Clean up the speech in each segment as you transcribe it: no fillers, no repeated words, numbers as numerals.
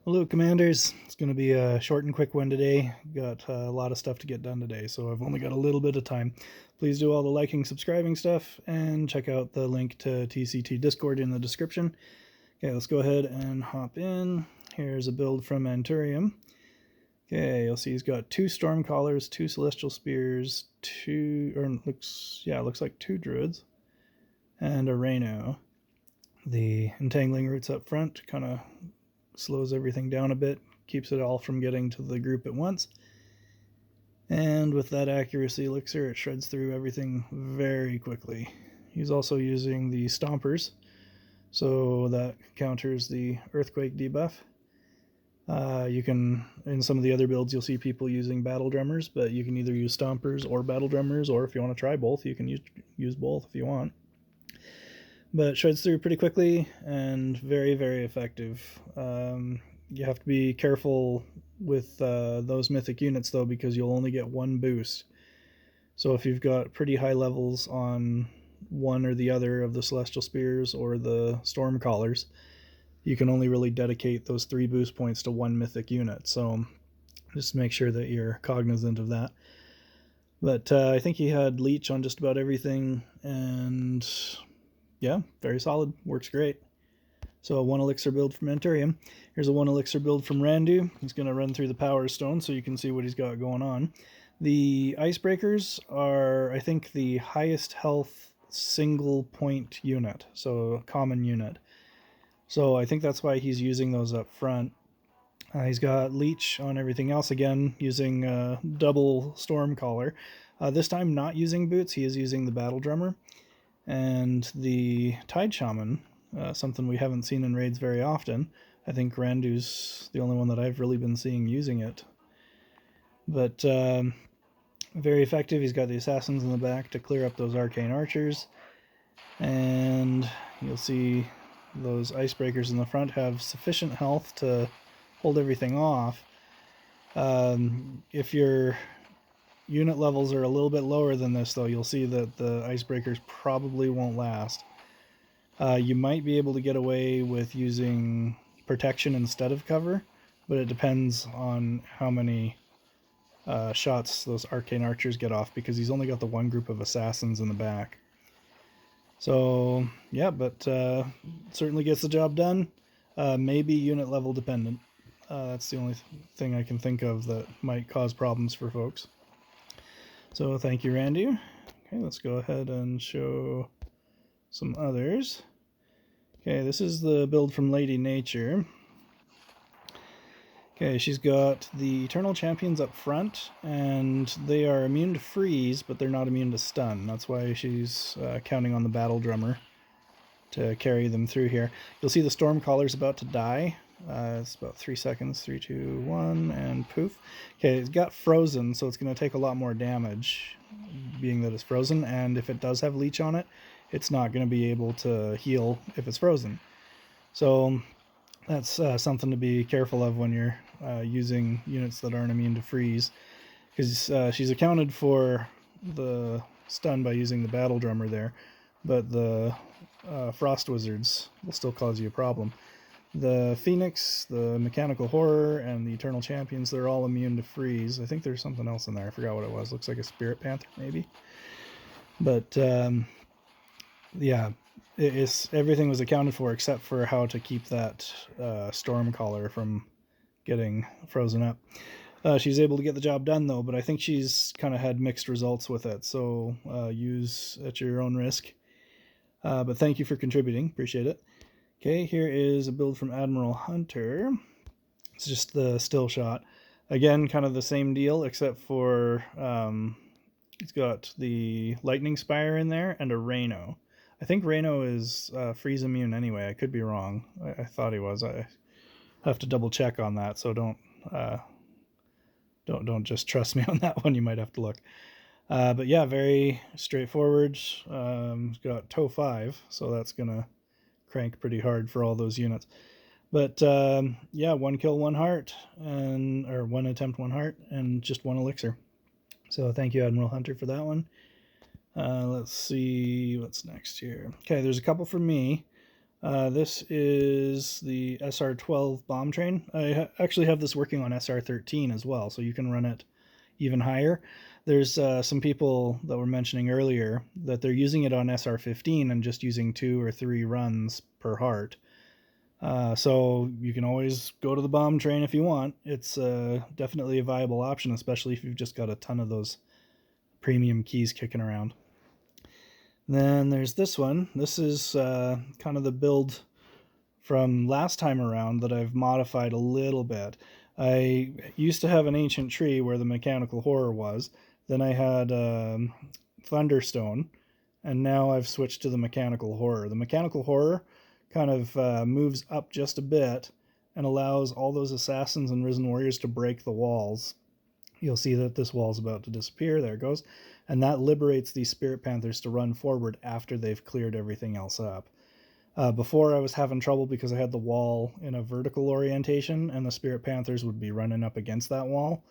Hello, Commanders. It's going to be a short and quick one today. Got a lot of stuff to get done today, so I've only got a little bit of time. Please do all the liking, subscribing stuff, and check out the link to TCT Discord in the description. Okay, let's go ahead and hop in. Here's a build from Anturium. Okay, you'll see he's got 2 Stormcallers, 2 Celestial Spears, looks like 2 Druids, and a Reno. The Entangling Roots up front kind of slows everything down a bit, keeps it all from getting to the group at once. And with that accuracy elixir, it shreds through everything very quickly. He's also using the Stompers, so that counters the Earthquake debuff. You can, in some of the other builds, you'll see people using Battle Drummers, but you can either use Stompers or Battle Drummers, or if you want to try both, you can use both if you want. But it shreds through pretty quickly and very, very effective. You have to be careful with those mythic units, though, because you'll only get 1 boost. So if you've got pretty high levels on one or the other of the Celestial Spears or the Stormcallers, you can only really dedicate those 3 boost points to 1 mythic unit. So just make sure that you're cognizant of that. But I think he had Leech on just about everything, and yeah, very solid. Works great. So a 1 elixir build from Anturium. Here's a 1 elixir build from Randu. He's going to run through the Power Stone so you can see what he's got going on. The Icebreakers are, I think, the highest health single point unit, so a common unit. So I think that's why he's using those up front. He's got Leech on everything else, again, using double Stormcaller. This time not using Boots, he is using the Battle Drummer. And the Tide Shaman, something we haven't seen in raids very often. I think Randu's the only one that I've really been seeing using it. But very effective. He's got the Assassins in the back to clear up those Arcane Archers. And you'll see those Icebreakers in the front have sufficient health to hold everything off. If your unit levels are a little bit lower than this, though, you'll see that the Icebreakers probably won't last. You might be able to get away with using protection instead of cover, but it depends on how many shots those Arcane Archers get off, because he's only got the 1 group of Assassins in the back. So, yeah, but certainly gets the job done. Maybe unit level dependent. That's the only thing I can think of that might cause problems for folks. So thank you, Randy. Okay, let's go ahead and show some others. Okay, this is the build from Lady Nature. Okay, she's got the Eternal Champions up front, and they are immune to freeze, but they're not immune to stun. That's why she's counting on the Battle Drummer to carry them through here. You'll see the Stormcaller's about to die. It's about 3 seconds. 3, 2, 1, and poof. Okay, it's got frozen, so it's going to take a lot more damage, being that it's frozen, and if it does have Leech on it, it's not going to be able to heal if it's frozen. So that's something to be careful of when you're using units that aren't immune to freeze, because she's accounted for the stun by using the Battle Drummer there, but the Frost Wizards will still cause you a problem. The Phoenix, the Mechanical Horror, and the Eternal Champions, they're all immune to freeze. I think there's something else in there. I forgot what it was. Looks like a Spirit Panther, maybe. But, yeah, everything was accounted for except for how to keep that Stormcaller from getting frozen up. She's able to get the job done, though, but I think she's kind of had mixed results with it, so use at your own risk. But thank you for contributing. Appreciate it. Okay, here is a build from Admiral Hunter. It's just the still shot. Again, kind of the same deal, except for it's got the Lightning Spire in there and a Reno. I think Reno is freeze immune anyway. I could be wrong. I thought he was. I have to double check on that, so don't just trust me on that one. You might have to look. But yeah, very straightforward. It's got Toe 5, so that's gonna crank pretty hard for all those units. But yeah, 1 kill, 1 heart, or 1 attempt, 1 heart, and just 1 elixir. So thank you, Admiral Hunter, for that one. Let's see what's next here. Okay, there's a couple from me. This is the SR12 bomb train. I actually have this working on SR13 as well, so you can run it even higher. There's some people that were mentioning earlier that they're using it on SR15 and just using 2 or 3 runs per heart. So you can always go to the bomb train if you want. It's definitely a viable option, especially if you've just got a ton of those premium keys kicking around. Then there's this one. This is kind of the build from last time around that I've modified a little bit. I used to have an ancient tree where the mechanical horror was. Then I had Thunderstone, and now I've switched to the mechanical horror. The mechanical horror kind of moves up just a bit and allows all those assassins and risen warriors to break the walls. You'll see that this wall's about to disappear. There it goes. And that liberates these Spirit Panthers to run forward after they've cleared everything else up. Before, I was having trouble because I had the wall in a vertical orientation, and the Spirit Panthers would be running up against that wall,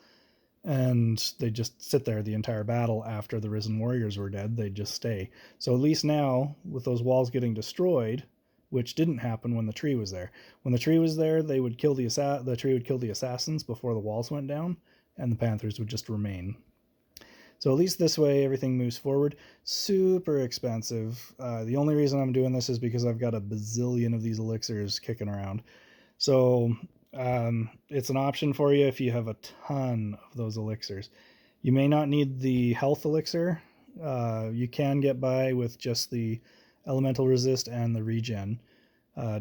and they'd just sit there the entire battle. After the Risen Warriors were dead, they'd just stay. So at least now, with those walls getting destroyed, which didn't happen when the tree was there. When the tree was there, they would kill the tree would kill the assassins before the walls went down, and the Panthers would just remain. So at least this way, everything moves forward. Super expensive. The only reason I'm doing this is because I've got a bazillion of these elixirs kicking around. So it's an option for you if you have a ton of those elixirs. You may not need the health elixir. You can get by with just the elemental resist and the regen,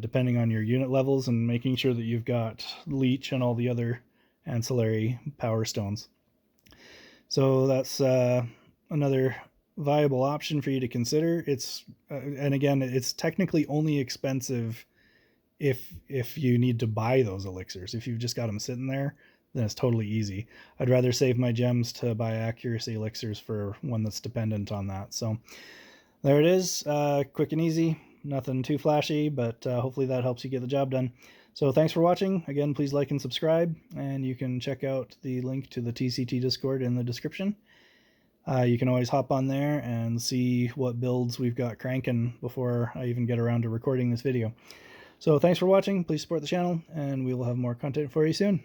depending on your unit levels and making sure that you've got leech and all the other ancillary power stones. So that's another viable option for you to consider. It's and again, it's technically only expensive if you need to buy those elixirs. If you've just got them sitting there, then it's totally easy. I'd rather save my gems to buy accuracy elixirs for one that's dependent on that. So there it is, quick and easy, nothing too flashy, but hopefully that helps you get the job done. So thanks for watching. Again, please like and subscribe, and you can check out the link to the TCT Discord in the description. You can always hop on there and see what builds we've got cranking before I even get around to recording this video. So thanks for watching. Please support the channel, and we will have more content for you soon.